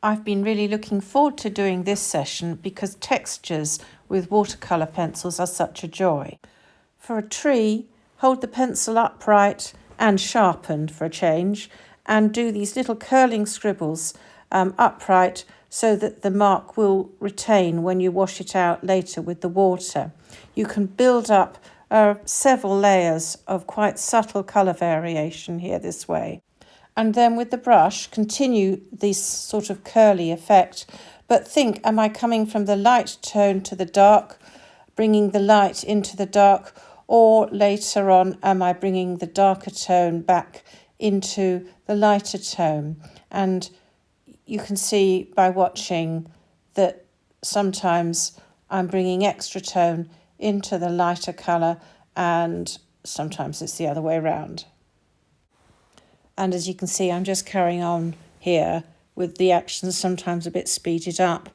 I've been really looking forward to doing this session because textures with watercolour pencils are such a joy. For a tree, hold the pencil upright and sharpened for a change, and do these little curling scribbles upright so that the mark will retain when you wash it out later with the water. You can build up several layers of quite subtle colour variation here this way. And then with the brush, continue this sort of curly effect. But think, am I coming from the light tone to the dark, bringing the light into the dark, or later on, am I bringing the darker tone back into the lighter tone? And you can see by watching that sometimes I'm bringing extra tone into the lighter colour, and sometimes it's the other way around. And as you can see, I'm just carrying on here with the actions sometimes a bit speeded up.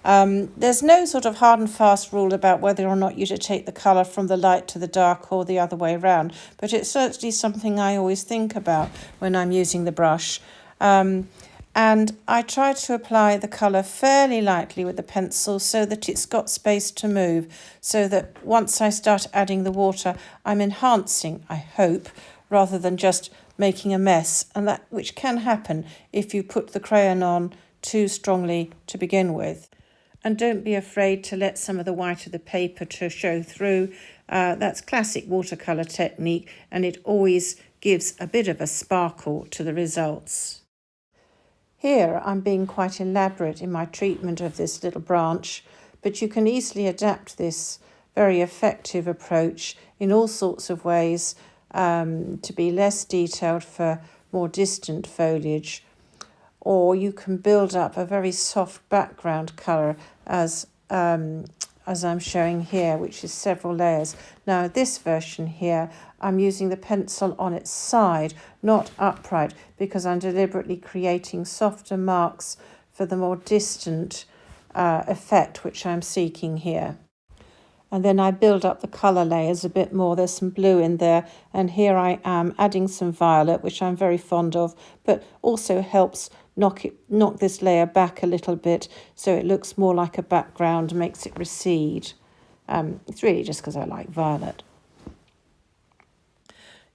There's no sort of hard and fast rule about whether or not you should take the colour from the light to the dark or the other way around, but it's certainly something I always think about when I'm using the brush. And I try to apply the colour fairly lightly with the pencil so that it's got space to move, so that once I start adding the water, I'm enhancing, I hope, rather than just making a mess, and that which can happen if you put the crayon on too strongly to begin with. And don't be afraid to let some of the white of the paper to show through. That's classic watercolour technique, and it always gives a bit of a sparkle to the results. Here I'm being quite elaborate in my treatment of this little branch, but you can easily adapt this very effective approach in all sorts of ways to be less detailed for more distant foliage, or you can build up a very soft background colour as I'm showing here, which is several layers. Now this version here, I'm using the pencil on its side, not upright, because I'm deliberately creating softer marks for the more distant effect which I'm seeking here. And then I build up the colour layers a bit more. There's some blue in there, and here I am adding some violet, which I'm very fond of, but also helps knock this layer back a little bit so it looks more like a background, makes it recede. It's really just because I like violet.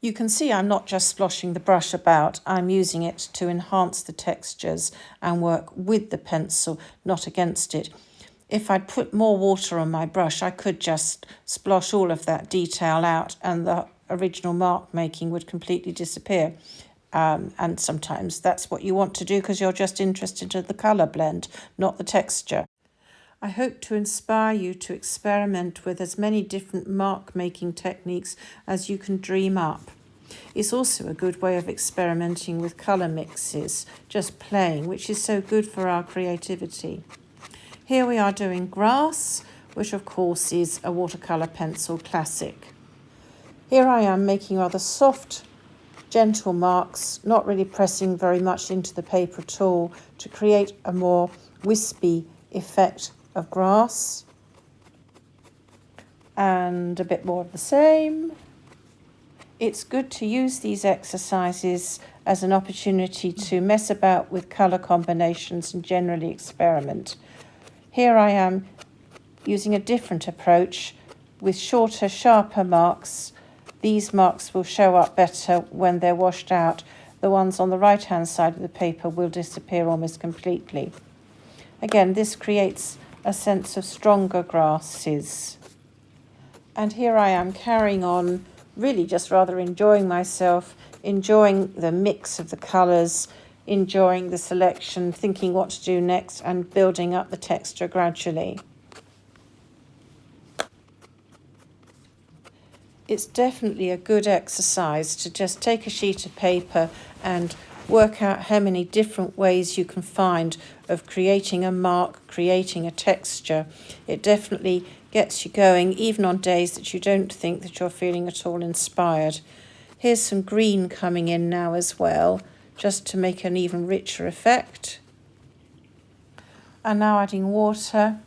You can see I'm not just sploshing the brush about, I'm using it to enhance the textures and work with the pencil, not against it. If I'd put more water on my brush, I could just splosh all of that detail out and the original mark making would completely disappear. And sometimes that's what you want to do because you're just interested in the colour blend, not the texture. I hope to inspire you to experiment with as many different mark making techniques as you can dream up. It's also a good way of experimenting with colour mixes, just playing, which is so good for our creativity. Here we are doing grass, which of course is a watercolour pencil classic. Here I am making rather soft, gentle marks, not really pressing very much into the paper at all, to create a more wispy effect of grass. And a bit more of the same. It's good to use these exercises as an opportunity to mess about with colour combinations and generally experiment. Here I am using a different approach with shorter, sharper marks. These marks will show up better when they're washed out. The ones on the right-hand side of the paper will disappear almost completely. Again, this creates a sense of stronger grasses. And here I am carrying on, really just rather enjoying myself, enjoying the mix of the colours, enjoying the selection, thinking what to do next and building up the texture gradually. It's definitely a good exercise to just take a sheet of paper and work out how many different ways you can find of creating a mark, creating a texture. It definitely gets you going, even on days that you don't think that you're feeling at all inspired. Here's some green coming in now as well, just to make an even richer effect. And now adding water.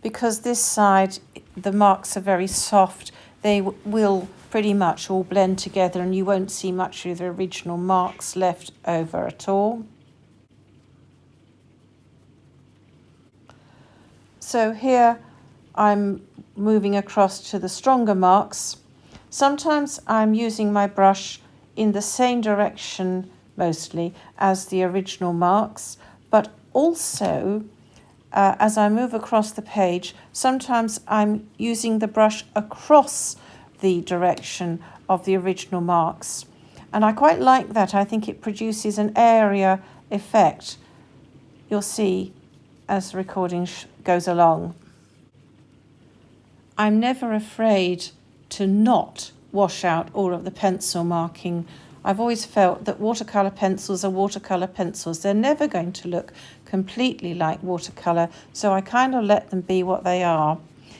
Because this side, the marks are very soft, they will pretty much all blend together and you won't see much of the original marks left over at all. So here I'm moving across to the stronger marks. Sometimes I'm using my brush in the same direction mostly as the original marks, but also as I move across the page, sometimes I'm using the brush across the direction of the original marks. And I quite like that. I think it produces an area effect. You'll see as the recording goes along. I'm never afraid to not wash out all of the pencil marking. I've always felt that watercolour pencils are watercolour pencils. They're never going to look completely like watercolour, so I kind of let them be what they are.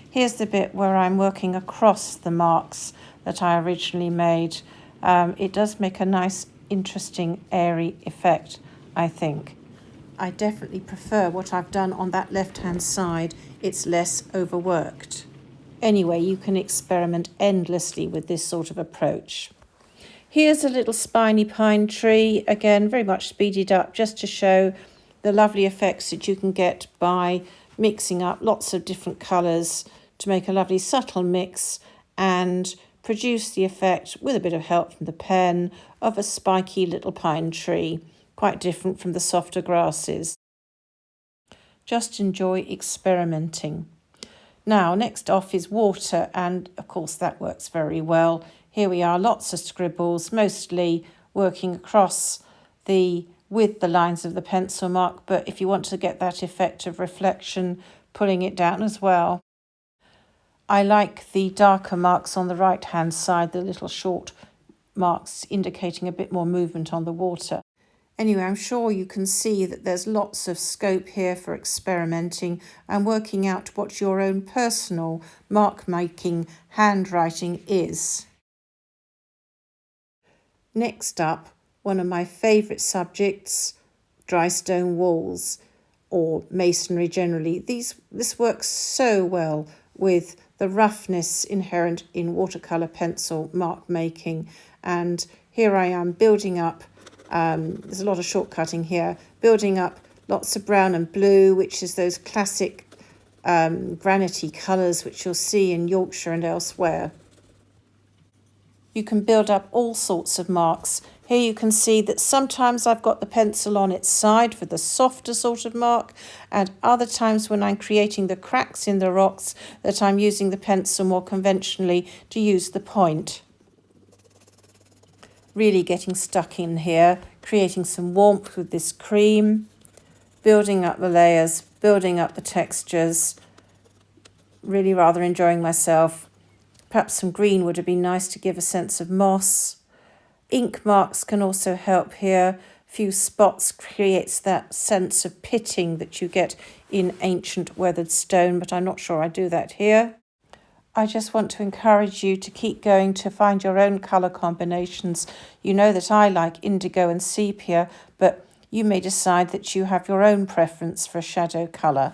Here's the bit where I'm working across the marks that I originally made. It does make a nice, interesting, airy effect, I think. I definitely prefer what I've done on that left-hand side. It's less overworked. Anyway, you can experiment endlessly with this sort of approach. Here's a little spiny pine tree, again very much speeded up just to show the lovely effects that you can get by mixing up lots of different colours to make a lovely subtle mix and produce the effect, with a bit of help from the pen, of a spiky little pine tree, quite different from the softer grasses. Just enjoy experimenting. Now, next off is water, and of course that works very well. Here we are, lots of scribbles, mostly working across with the lines of the pencil mark, but if you want to get that effect of reflection, pulling it down as well. I like the darker marks on the right-hand side, the little short marks indicating a bit more movement on the water. Anyway, I'm sure you can see that there's lots of scope here for experimenting and working out what your own personal mark-making handwriting is. Next up, one of my favourite subjects, dry stone walls or masonry generally. This works so well with the roughness inherent in watercolour pencil mark making, and here I am building up. There's a lot of shortcutting here, building up lots of brown and blue, which is those classic granity colours which you'll see in Yorkshire and elsewhere. You can build up all sorts of marks. Here you can see that sometimes I've got the pencil on its side for the softer sort of mark, and other times when I'm creating the cracks in the rocks that I'm using the pencil more conventionally to use the point. Really getting stuck in here, creating some warmth with this cream, building up the layers, building up the textures, really rather enjoying myself. Perhaps some green would have been nice to give a sense of moss. Ink marks can also help here. A few spots creates that sense of pitting that you get in ancient weathered stone, but I'm not sure I do that here. I just want to encourage you to keep going to find your own colour combinations. You know that I like indigo and sepia, but you may decide that you have your own preference for a shadow colour.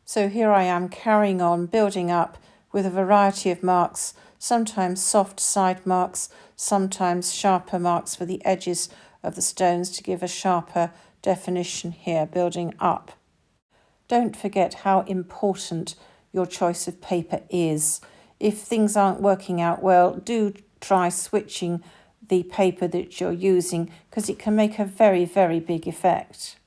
So here I am carrying on, building up with a variety of marks, sometimes soft side marks, sometimes sharper marks for the edges of the stones to give a sharper definition here, building up. Don't forget how important your choice of paper is. If things aren't working out well, do try switching the paper that you're using, because it can make a very, very big effect.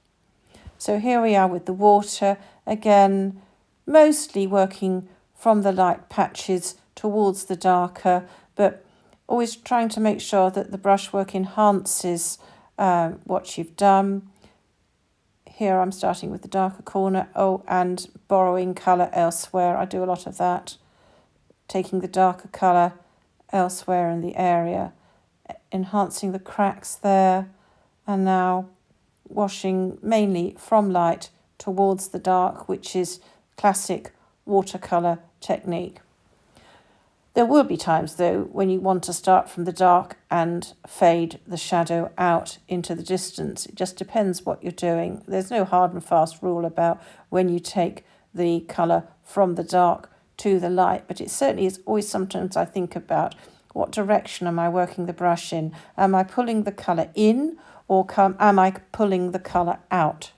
So here we are with the water, again, mostly working from the light patches towards the darker, but always trying to make sure that the brushwork enhances what you've done. Here I'm starting with the darker corner, and borrowing colour elsewhere. I do a lot of that, taking the darker colour elsewhere in the area, enhancing the cracks there, and now washing mainly from light towards the dark, which is classic watercolour technique. There will be times, though, when you want to start from the dark and fade the shadow out into the distance. It just depends what you're doing. There's no hard and fast rule about when you take the colour from the dark to the light, but it certainly is always sometimes I think about what direction am I working the brush in? Am I pulling the colour in, or am I pulling the colour out?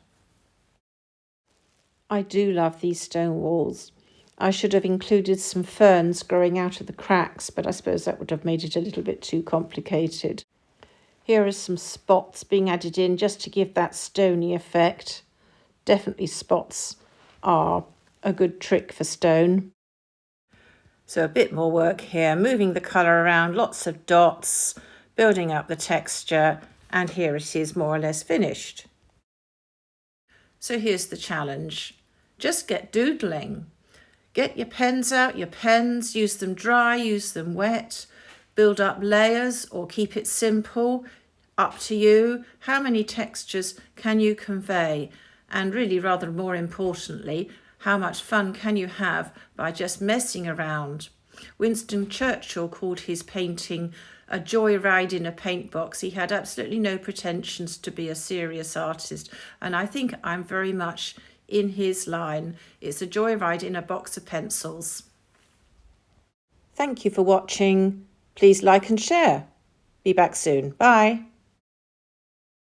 I do love these stone walls. I should have included some ferns growing out of the cracks, but I suppose that would have made it a little bit too complicated. Here are some spots being added in just to give that stony effect. Definitely spots are a good trick for stone. So a bit more work here, moving the colour around, lots of dots, building up the texture, and here it is more or less finished. So here's the challenge. Just get doodling. Get your pens out, your pens, use them dry, use them wet, build up layers or keep it simple, up to you. How many textures can you convey? And really, rather more importantly, how much fun can you have by just messing around? Winston Churchill called his painting a joyride in a paint box. He had absolutely no pretensions to be a serious artist, and I think I'm very much in his line. It's a joyride in a box of pencils. Thank you for watching. Please like and share. Be back soon. Bye.